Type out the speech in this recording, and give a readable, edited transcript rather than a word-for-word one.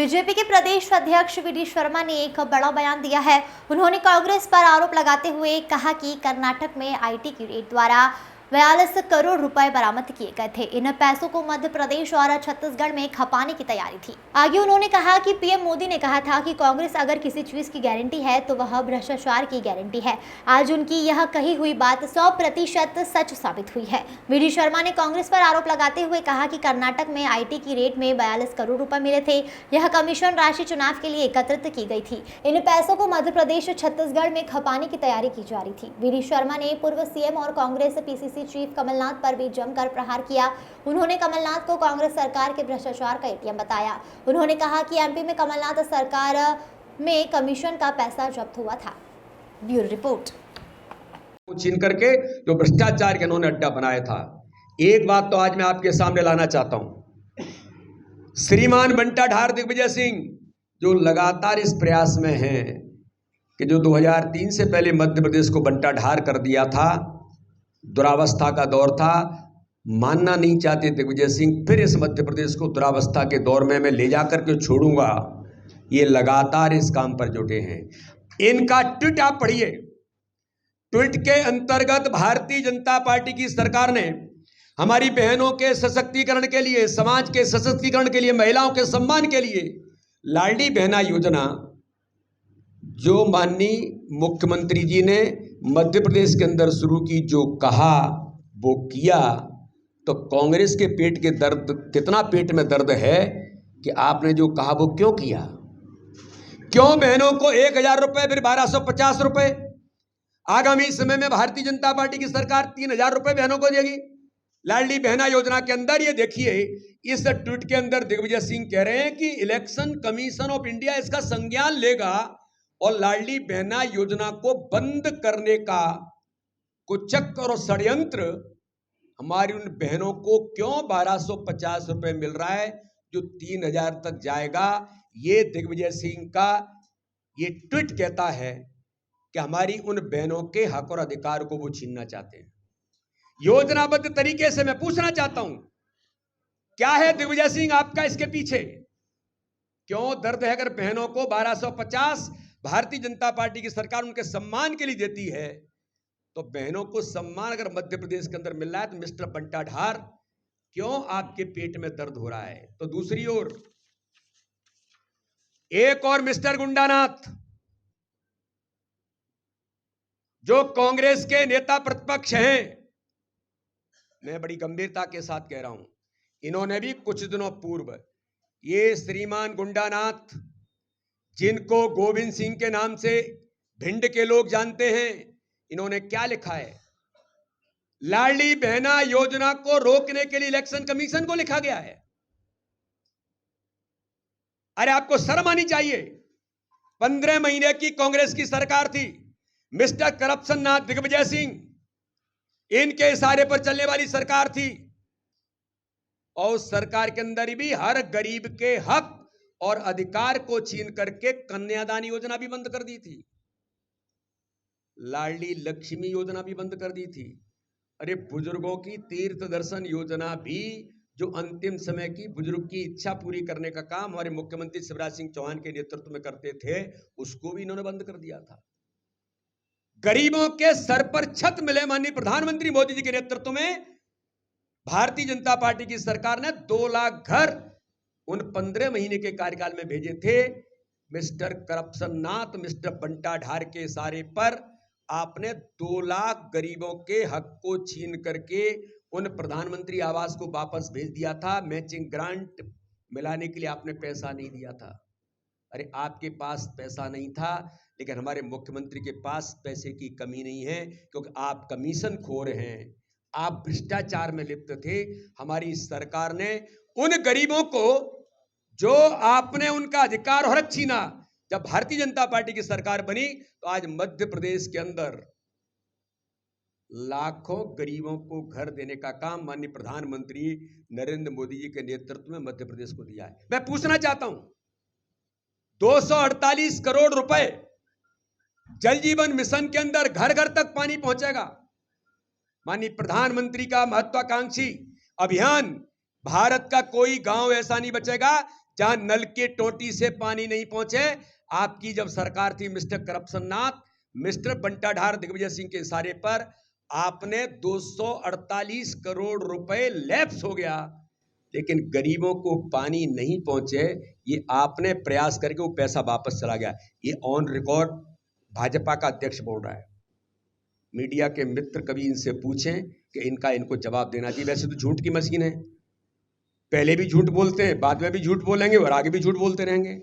BJP के प्रदेश अध्यक्ष we D Sharma ने एक बड़ा बयान दिया है। उन्होंने कांग्रेस पर आरोप लगाते हुए कहा कि कर्नाटक में आईटी की रेड द्वारा 42 करोड़ रुपए बरामद किए गए थे। इन पैसों को मध्य प्रदेश और छत्तीसगढ़ में खपाने की तैयारी थी। आगे उन्होंने कहा कि पीएम मोदी ने कहा था कि कांग्रेस अगर किसी चीज की गारंटी है तो वह भ्रष्टाचार की गारंटी है। आज उनकी यह कही हुई बात 100% सच साबित हुई है। वी डी शर्मा ने कांग्रेस पर आरोप लगाते हुए कहा कि कर्नाटक में आईटी की रेड में 42 करोड़ रुपए मिले थे। यह कमीशन राशि चुनाव के लिए एकत्रित की गई थी। इन पैसों को मध्य प्रदेश छत्तीसगढ़ में खपाने की तैयारी की जा रही थी। वी डी शर्मा ने पूर्व सीएम और कांग्रेस पीसीसी चीफ कमलनाथ पर भी जमकर प्रहार किया। उन्होंने कमलनाथ को कांग्रेस सरकार के भ्रष्टाचार का एटीएम बताया। उन्होंने कहा कि एमपी में कमलनाथ सरकार में कमीशन का पैसा जब्त हुआ था। Bureau report. छीन करके जो भ्रष्टाचार के इन्होंने अड्डा बनाया था। एक बात तो आज मैं आपके सामने लाना चाहता हूं। श्रीमान बंटा ढार दिग्विजय सिंह जो लगातार इस प्रयास में हैं कि जो 2003 से पहले मध्य प्रदेश को बंटा ढार कर दिया था, दुरावस्था का दौर था, मानना नहीं चाहते दिग्विजय सिंह फिर इस मध्य प्रदेश को दुरावस्था के दौर में मैं ले जाकर के छोड़ूंगा। ये लगातार इस काम पर जुटे हैं। इनका ट्वीट आप पढ़िए। ट्वीट के अंतर्गत भारतीय जनता पार्टी की सरकार ने हमारी बहनों के सशक्तिकरण के लिए, समाज के सशक्तिकरण के लिए, महिलाओं के सम्मान के लिए लाडली बहना योजना जो माननीय मुख्यमंत्री जी ने मध्य प्रदेश के अंदर शुरू की, जो कहा वो किया, तो कांग्रेस के पेट के दर्द, कितना पेट में दर्द है कि आपने जो कहा वो क्यों किया। क्यों बहनों को 1000 रुपए, फिर 1250 रुपए। आगामी समय में भारतीय जनता पार्टी की सरकार 3000 रुपए बहनों को देगी लाडली बहना योजना के अंदर। ये देखिए, इस ट्वीट के अंदर दिग्विजय सिंह कह रहे हैं कि इलेक्शन कमीशन ऑफ इंडिया इसका संज्ञान लेगा और लाडली बहना योजना को बंद करने का कुछ चक्कर और षड्यंत्र हमारी उन बहनों को क्यों 1250 रुपए मिल रहा है जो 3000 तक जाएगा। ये दिग्विजय सिंह का ये ट्वीट कहता है कि हमारी उन बहनों के हक और अधिकार को वो छीनना चाहते हैं। योजनाबद्ध तरीके से मैं पूछना चाहता हूं, क्या है दिग्विजय सिंह आपका इसके पीछे? क्यों दर्द है? अगर बहनों को 1250 भारतीय जनता पार्टी की सरकार उनके सम्मान के लिए देती है, तो बहनों को सम्मान अगर मध्य प्रदेश के अंदर मिल रहा है तो मिस्टर बंटा ढार क्यों आपके पेट में दर्द हो रहा है? तो दूसरी ओर एक और मिस्टर गुंडानाथ जो कांग्रेस के नेता प्रतिपक्ष हैं, मैं बड़ी गंभीरता के साथ कह रहा हूं, इन्होंने भी कुछ दिनों पूर्व ये श्रीमान गुंडानाथ, जिनको गोविंद सिंह के नाम से भिंड के लोग जानते हैं, इन्होंने क्या लिखा है? लाडली बहना योजना को रोकने के लिए इलेक्शन कमीशन को लिखा गया है। अरे आपको शर्म आनी चाहिए। 15 महीने की कांग्रेस की सरकार थी, मिस्टर करप्शन नाथ दिग्विजय सिंह, इनके इशारे पर चलने वाली सरकार थी और उस सरकार के अंदर भी हर गरीब के हक और अधिकार को छीन करके कन्यादान योजना भी बंद कर दी थी, लाडली लक्ष्मी योजना भी बंद कर दी थी। अरे बुजुर्गों की तीर्थ दर्शन योजना भी, जो अंतिम समय की बुजुर्ग की इच्छा पूरी करने का काम हमारे मुख्यमंत्री शिवराज सिंह चौहान के नेतृत्व में करते थे, उसको भी इन्होंने बंद कर दिया था। गरीबों के सर पर छत मिले माननीय प्रधानमंत्री मोदी जी के नेतृत्व में भारतीय जनता पार्टी की सरकार ने 2 लाख घर उन 15 महीने के कार्यकाल में भेजे थे। मिस्टर करप्शन नाथ, मिस्टर बंटा ढार के इशारे पर आपने 2 लाख गरीबों के हक को छीन करके उन प्रधानमंत्री आवास को वापस भेज दिया था। मैचिंग ग्रांट मिलाने के लिए आपने पैसा नहीं दिया था। अरे आपके पास पैसा नहीं था, लेकिन हमारे मुख्यमंत्री के पास पैसे की कमी नहीं है, क्योंकि आप कमीशन खोर हैं, आप भ्रष्टाचार में लिप्त थे। हमारी सरकार ने उन गरीबों को जो आपने उनका अधिकार और हक छीना, जब भारतीय जनता पार्टी की सरकार बनी तो आज मध्य प्रदेश के अंदर लाखों गरीबों को घर देने का काम माननीय प्रधानमंत्री नरेंद्र मोदी जी के नेतृत्व में मध्य प्रदेश को दिया है। मैं पूछना चाहता हूं, 248 करोड़ रुपए जल जीवन मिशन के अंदर घर घर तक पानी पहुंचेगा। माननीय प्रधानमंत्री का महत्वाकांक्षी अभियान, भारत का कोई गांव ऐसा नहीं बचेगा जहां नल के टोटी से पानी नहीं पहुंचे, आपकी जब सरकार थी मिस्टर करप्शन नाथ, मिस्टर बंटाधार दिग्विजय सिंह के इशारे पर आपने 248 करोड़ रुपए लैप्स हो गया, लेकिन गरीबों को पानी नहीं पहुंचे, ये आपने प्रयास करके वो पैसा वापस चला गया। ये ऑन रिकॉर्ड भाजपा का अध्यक्ष बोल रहा है। मीडिया के मित्र कभी इनसे पूछें कि इनको जवाब देना चाहिए। वैसे तो झूठ की मशीन है, पहले भी झूठ बोलते हैं, बाद में भी झूठ बोलेंगे और आगे भी झूठ बोलते रहेंगे।